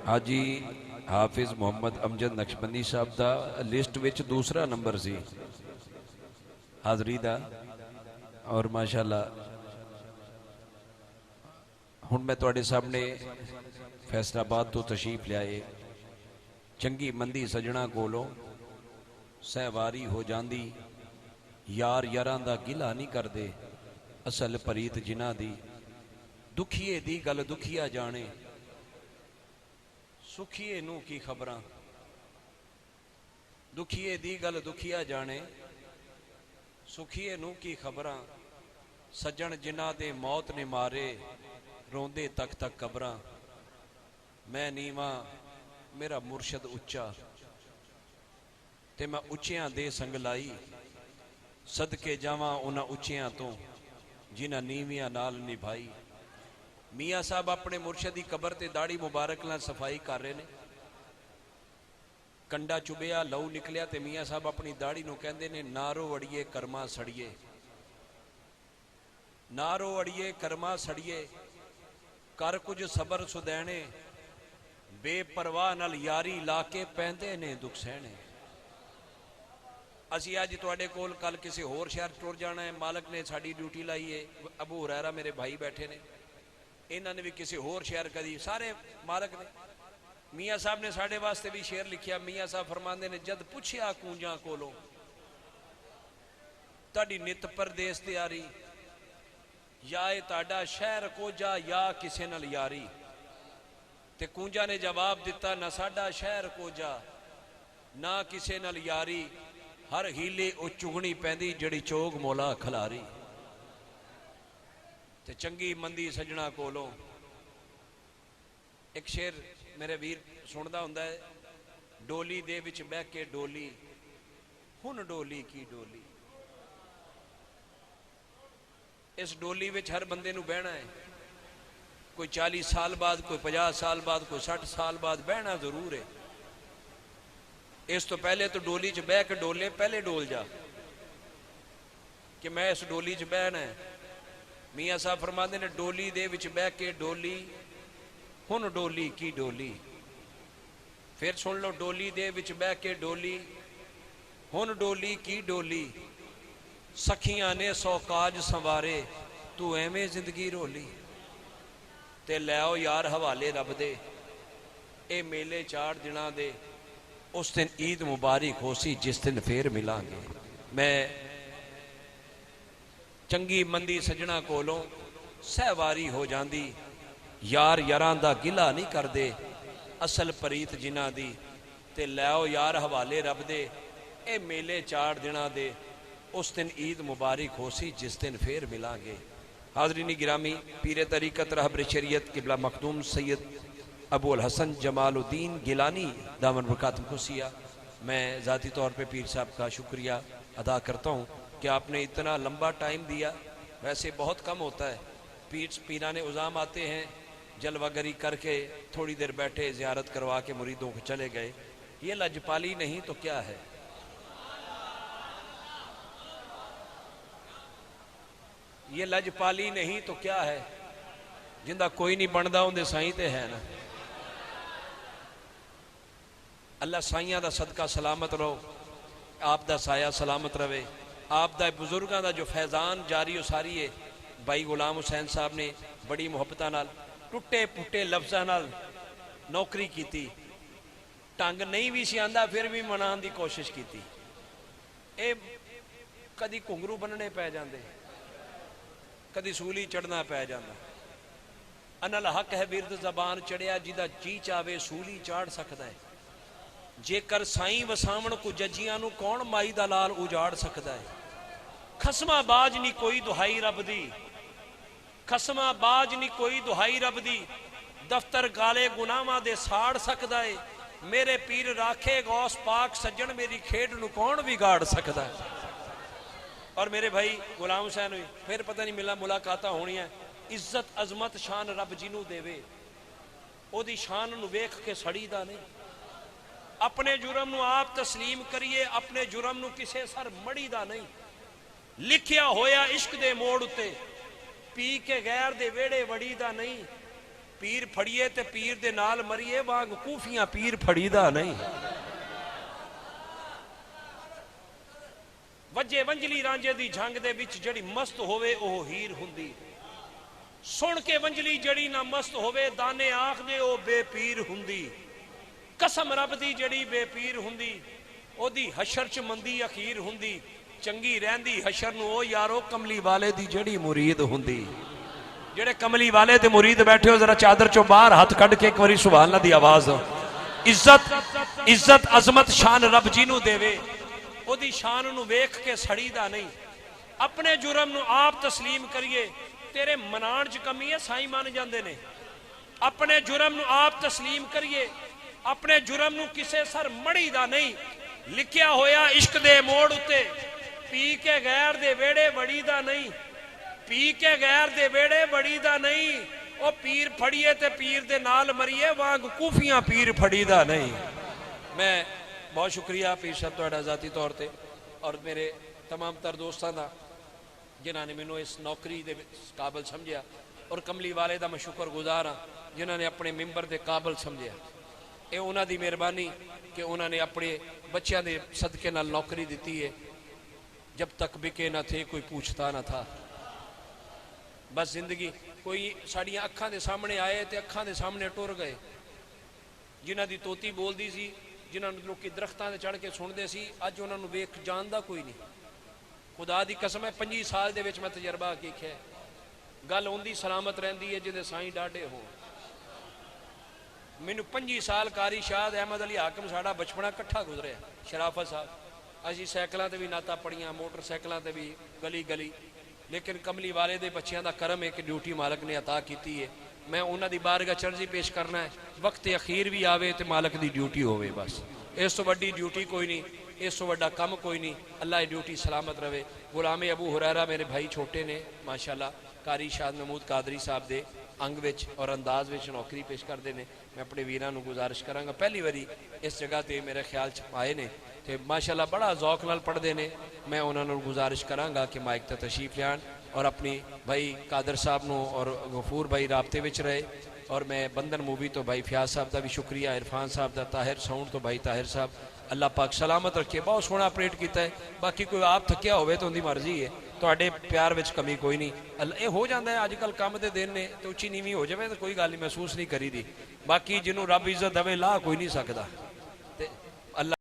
हाजी हाफिज मुहम्मद अमजद नक्शबंदी साहब का list which दूसरा नंबर सी हाज़री दा। और माशाअल्लाह हुण मैं तुहाडे सामने फैसलाबाद तो तशरीफ लियाए चंगी मंदी सजना कोलों सहवारी हो जांदी यार यारां दा गिला नहीं करदे असल परीत जिन्हां दी दुखीए दी गल दुखिया जाने सुखीए नूं की खबरां दुखीए दी गल दुखिया जाने सुखीए नूं की खबरां सज्जण जिन्हां दे मौत ने मारे रोंदे तक तक कबरां मैं नीवा मेरा मुर्शद उच्चा ते मैं उच्चियां दे संग लाई सदके जावां उन्हां उच्चियां तो जिन्हां नीवियां नाल निभाई। मियाँ साहब अपने मुर्शद की कबर ते दाड़ी मुबारक नाल सफाई कर रहे ने कंडा चुबिया लहू निकलिया ते मियाँ साहब अपनी दाड़ी नूं कहंदे ने नारो अड़िए कर्मा सड़िए नारो अड़िए कर्मा सड़िए कर कुछ सबर सुदैने बेपरवाह नाल यारी ला के पैंदे ने दुख सहने। असी अज तुहाडे कोल कल किसी होर शहर टुर जाना है मालक ने साडी ड्यूटी लाई है अबू हुरैरा मेरे भाई बैठे ने इन्होंने भी किसी होर शहर कदी सारे मालक ने। मियाँ साहब ने साढ़े वास्ते भी शेर लिखिया मियाँ साहब फरमाते ने जद पुछया कूंजा कोलों ताड़ी नित परदेस तैयारी या ए ताड़ा शहर कोजा या किसे नाल यारी ते कूंजा ने जवाब दिता ना साडा शहर कोजा ना किसे नाल यारी हर हीले ओ चुगनी पैंदी जड़ी चोग मोला खलारी ते चंगी मंदी सजना कोलों। एक शेर मेरे वीर सुनदा हुंदा है डोली दे विच बह के डोली हुन डोली की डोली इस डोली विच हर बंदे नूं बहना है कोई 40 साल बाद कोई 50 साल बाद कोई 60 साल बाद बहना जरूर है। इस तो पहले तो डोली च बह के डोले पहले डोल जा कि मैं इस डोली च बहना है। मियाँ साहब फरमाते ने डोली दे विच बह के डोली हुन डोली की डोली फिर सुन लो डोली दे विच बह के डोली हुन डोली की डोली सखियां ने सौ काज संवारे तू एवें जिंदगी रोली ते लैओ यार हवाले रब दे ए मेले चार दिना दे उस दिन ईद मुबारक हो सी जिस दिन फिर मिलांगे। मैं चंगी मंदी सजना कोलों सहवारी हो जांदी यार यारां दा गिला नहीं करदे असल परीत जिन्हां दी ते लैओ यार हवाले रब दे ए मेले चार दिना दे उस दिन ईद मुबारक हो सी जिस दिन फिर मिलांगे। हाज़रीन गिरामी पीर तरीक़त रहबर शरीयत किबला मखदूम सैयद अबुल हसन जमालुद्दीन गिलानी दामन बरकातुहू खुसिया मैं ज़ाती तौर पे पीर साहब का शुक्रिया अदा करता हूँ कि आपने इतना लंबा टाइम दिया। वैसे बहुत कम होता है पीराने उज़ाम आते हैं जलवागरी करके थोड़ी देर बैठे ज़ियारत करवा के मुरीदों को चले गए। ये लजपाली नहीं तो क्या है। ये लजपाली नहीं तो क्या है जिंदा कोई नहीं बनता उनके साईं ते है ना। अल्लाह साइयां दा सदका सलामत रहो आप दा साया सलामत रहे आप दा बुजुर्गों का जो फैज़ान जारी उसारी है। भाई गुलाम हुसैन साहब ने बड़ी मुहब्बतां नाल टुटे पुटे लफ्ज़ां नाल नौकरी की ढंग नहीं भी सी आंदा फिर भी मनाने की कोशिश की। ए कदी घुंघरू बनने पै जाते कदी सूली चढ़ना पै जाता। अनल हक है बिरद जबान चढ़िया जिदा जी चावे सूली चाड़ सकता है जेकर साई वसावण को जजियां नू कौन माई दा लाल उजाड़ सकता है। खसमा बाज नहीं कोई दुहाई रब दी खसमा बाज नहीं कोई दुहाई रब दी दफ्तर गाले गुनाहां दे साड़ सकता है। मेरे पीर राखे गौस पाक सज्जन मेरी खेड नू कौन बिगाड़ सकता है। और मेरे भाई गुलाम हुसैन भी फिर पता नहीं मिला मुलाकात होनी है। इज्जत अजमत शान रब जिनू देवे ओदी शान नू वेख के सड़ी दा नहीं। अपने जुर्म नू आप तस्लीम करिए अपने जुर्म नू किसे सर मड़ी दा नहीं। लिखिया होया इश्क दे मोड़ उत्ते पी के गैर दे वेड़े वड़ी दा नहीं। पीर फड़िए ते पीर दे नाल मरिए वांग कूफियां पीर फड़ीदा नहीं। वजे वंजली रांझे दी झंग दे विच जड़ी मस्त होवे ओह हीर हुंदी। सुन के वंजली जड़ी ना मस्त होवे दाने आख दे ओ बेपीर हुंदी। कसम रब दी जड़ी बेपीर हुंदी ओदी हशर च मंदी अखीर हुंदी। चंगी रहंदी हशर नूं ओ यारो कमली वाले दी जड़ी मुरीद हुंदी। जेड़े कमली वाले दे मुरीद बैठे हो जरा चादर चो बाहर हाथ कढ़ के एक बारी सुभान अल्लाह दी आवाज दो। इज्जत इज्जत अजमत शान रब जी नूं देवे ओदी शान नूं वेख के सड़ीदा नहीं। अपने जुर्म नूं आप तस्लीम करिए तेरे मनाण च कमी है साईं मान जांदे ने। अपने जुर्म नूं आप तस्लीम करिए अपने जुर्म नूं किसे सर मड़ीदा नहीं। लिखिया होया इश्क दे मोड़ उत्ते पी के गैर दे वेड़े वड़ीदा नहीं। पी के गैर दे वेड़े वड़ीदा नहीं। ओ पीर फड़िए ते पीर दे नाल मरिए वांग कूफियां पीर फड़ीदा नहीं। मैं बहुत शुक्रिया पीर साहब तुहाडा ज़ाती तौर पर और मेरे तमाम तर दोस्तों का जिन्होंने मैनू इस नौकरी के काबिल समझिया और कमली वाले का मैं शुक्रगुजार हाँ जिन्होंने अपने मैंबर के काबिल समझिया। ये उन्हों की मेहरबानी कि उन्होंने अपने बच्चों के सदके नाल नौकरी दी है। जब तक बिके ना थे कोई पूछता ना था। बस जिंदगी कोई साड़ियाँ अखां दे सामने आए तो अखां दे सामने टुर गए। जिन्हों की तोती बोलती सी जिन्होंने लोग दरख्तां ते चढ़ के सुनते सी अज उन्होंने वेख जानदा कोई नहीं। खुदा की कसम है 25 साल दे विच मैं तजर्बा कीखिया गल उन्दी सलामत रहिंदी है जिहदे साईं डाढे हो। मैनू 25 साल कारी शाद अहमद अली हाकम साड़ा बचपना कट्ठा गुजरिया। शराफत साहब असीं सैकलों ते भी नाता पढ़ियां मोटरसाइकिलों ते भी गली गली। लेकिन कमली वाले दे बच्चों का करम एक ड्यूटी मालक ने अता की है। मैं उन्हों की बारगाह चर्जी पेश करना है वक्त अखीर भी आवे तो मालक की ड्यूटी होवे। बस इस तो वड्डी ड्यूटी कोई नहीं इस तो वड्डा कम कोई नहीं। अल्लाह ये ड्यूटी सलामत रहे। गुलामे अबू हुरैरा मेरे भाई छोटे ने माशाल्लाह कारी शाद महमूद कादरी साहब के अंग विच और अंदाज विच नौकरी पेश करते हैं। मैं अपने वीरां नूं गुजारिश करांगा पहली बारी इस जगह पर मेरे ख्याल च आए ने तो माशाल्लाह बड़ा जौक नाल पढ़ते हैं। मैं उन्होंने गुजारिश करांगा कि माइक ते तशरीफ लियाण और अपनी भाई कादर साहब नूं और गफूर भाई राबते विच रहे। और मैं बंधन मूवी तो भाई फयाज साहब का भी शुक्रिया इरफान साहब का ताहिर साउंड तो भाई ताहिर साहब अल्लाह पाक सलामत रखे। बहुत सोहना ऑपरेट किया है। बाकी कोई आप थकिया होवे तो उनकी मर्जी है तुहाडे प्यार विच कमी कोई नहीं। ये हो जाता है अजकल काम के दिन ने तो उची नीवी हो जाए तो कोई गल नहीं महसूस नहीं करी दी। बाकी जिन्होंने रब इज्जत देवे ला कोई नहीं सकता।